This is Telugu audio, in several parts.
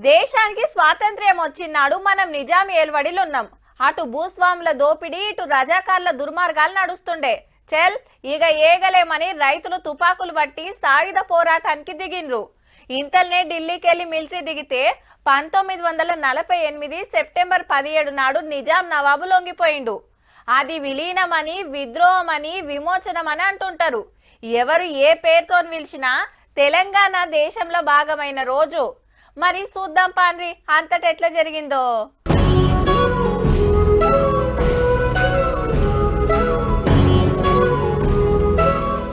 దేశానికి స్వాతంత్ర్యం వచ్చినాడు మనం నిజాం ఏల్వడిలో ఉన్నాం. అటు భూస్వాముల దోపిడీ, ఇటు రజాకార్ల దుర్మార్గాలు నడుస్తుండే. చెల్ ఇక ఏగలేమని రైతులు తుపాకులు పట్టి సాయుధ పోరాటానికి దిగిండ్రు. ఇంతల్నే ఢిల్లీకి వెళ్లి మిలిటరీ దిగితే 1948 సెప్టెంబర్ 17 నాడు నిజాం నవాబు లొంగిపోయిండు. అది విలీనమని, విద్రోహమని, విమోచనమని అంటుంటారు. ఎవరు ఏ పేరుతో పిలిచినా తెలంగాణ దేశంలో భాగమైన రోజు. మరి చూద్దాం పాండ్రి అంతటా ఎట్లా జరిగిందో.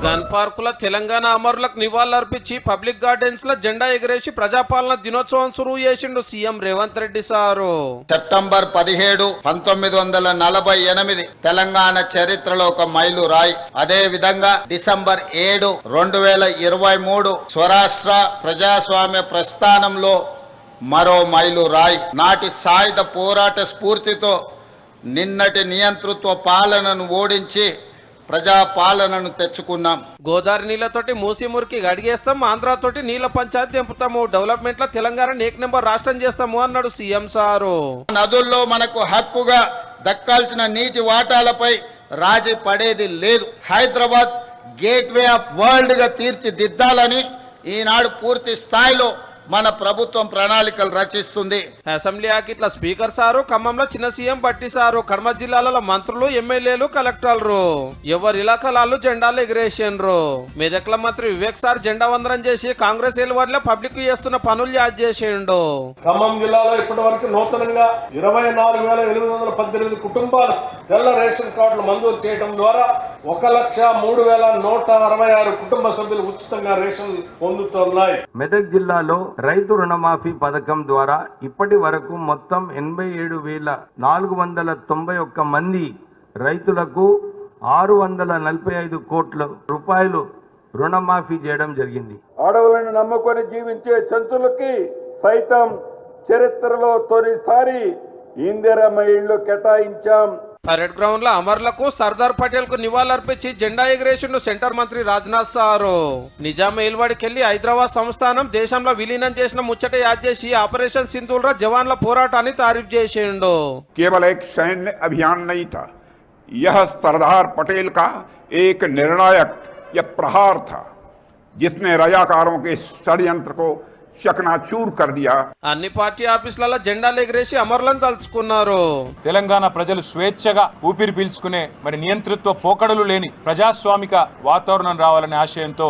గన్ పార్కుల తెలంగాణ అమరులకు నివాళులర్పించి పబ్లిక్ గార్డెన్స్ లో జెండా ఎగరేసి ప్రజాపాలన దినోత్సవం సురువు చేసిండు CM Revanth Reddy sir. September 17, 1948 Telangana చరిత్రలో ఒక మైలు రాయి. అదే విధంగా డిసెంబర్ 7, 2023 స్వరాష్ట్ర ప్రజాస్వామ్య ప్రస్థానంలో మరో మైలు రాయి. నాటి సాయుధ పోరాట స్ఫూర్తితో నిన్నటి నియంతృత్వ పాలనను ఓడించి ప్రజా పాలనను తెచ్చుకున్నాం. గోదావరి నీళ్లతోటి మూసి మురికి గడిగేస్తాం, ఆంధ్రతోటి నీళ్ల పంచాయతీ దింపుతాము, డెవలప్మెంట్ లో తెలంగాణ ఏక నెంబర్ రాష్ట్రం చేస్తాము అన్నాడు సీఎం సారు. నదుల్లో మనకు హక్కుగా దక్కాల్సిన నీటి వాటాలపై రాజీ పడేది లేదు. హైదరాబాద్ గేట్వే ఆఫ్ వరల్డ్ గా తీర్చిదిద్దాలని ఈనాడు పూర్తి స్థాయిలో మన ప్రభుత్వం ప్రణాళికలు రచిస్తుంది. అసెంబ్లీ ఇట్లా స్పీకర్ సారు, ఖమ్మంలో చిన్న సీఎం బట్టి సారు, కడమ జిల్లాలలో మంత్రులు, ఎమ్మెల్యేలు, కలెక్టర్లు ఎవరి ఇలాకాలు జెండాలు ఎగిరేసిండ్రు. మెదక్ల మంత్రి వివేక్ సార్ జెండా వందనం చేసి కాంగ్రెస్ ఏలువారిలో పబ్లిక్ చేస్తున్న పనులు యాద్ చేసిండు. ఖమ్మం జిల్లాలో ఇప్పటి వరకు నూతనంగా 24,818 కుటుంబాలు తెల్ల రేషన్ కార్డులు మంజూరు చేయడం ద్వారా 1,03,166 కుటుంబ సభ్యులు ఉచితంగా రేషన్ పొందుతున్నాయి. మెదక్ జిల్లాలో రైతు రుణమాఫీ పథకం ద్వారా ఇప్పటి వరకు మొత్తం 87,491 మంది రైతులకు 645 కోట్ల రూపాయలు రుణమాఫీ చేయడం జరిగింది. అడవులను నమ్ముకొని జీవించే జంతువులకి సైతం చరిత్రలో తొలిసారి ఇందిరమ్మ ఇళ్లు కేటాయించాం. పరేడ్ గ్రౌండ్ లో అమరులకు సర్దార్ పటేల్ కు నివాళులర్పించి జెండా ఎగిరేసిండు సెంటర్ మంత్రి రాజ్నాథ్ సారు. నిజాం ఏల్వాడికెళ్లి హైదరాబాద్ సంస్థానం దేశంలో విలీనం చేసిన ముచ్చట యాద్ చేసి ఆపరేషన్ సింధూర్ జవాన్ల పోరాటాన్ని తారీఫ్ చేసిండు. केवल एक सैन्य अभियान नहीं था, यह सरदार पटेल का एक निर्णायक यह प्रहार था जिसने रजाकारों के षड्यंत्र को చకనాచూర్ कर दिया. అన్ని పార్టీ ఆఫీసులలో జెండాలు ఎగరేసి అమరులను తలుచుకున్నారు. తెలంగాణ ప్రజలు స్వేచ్ఛగా ఊపిరి పీల్చుకునే నియంతృత్వ పోకడలు లేని ప్రజాస్వామిక వాతావరణం రావాలనే ఆశయంతో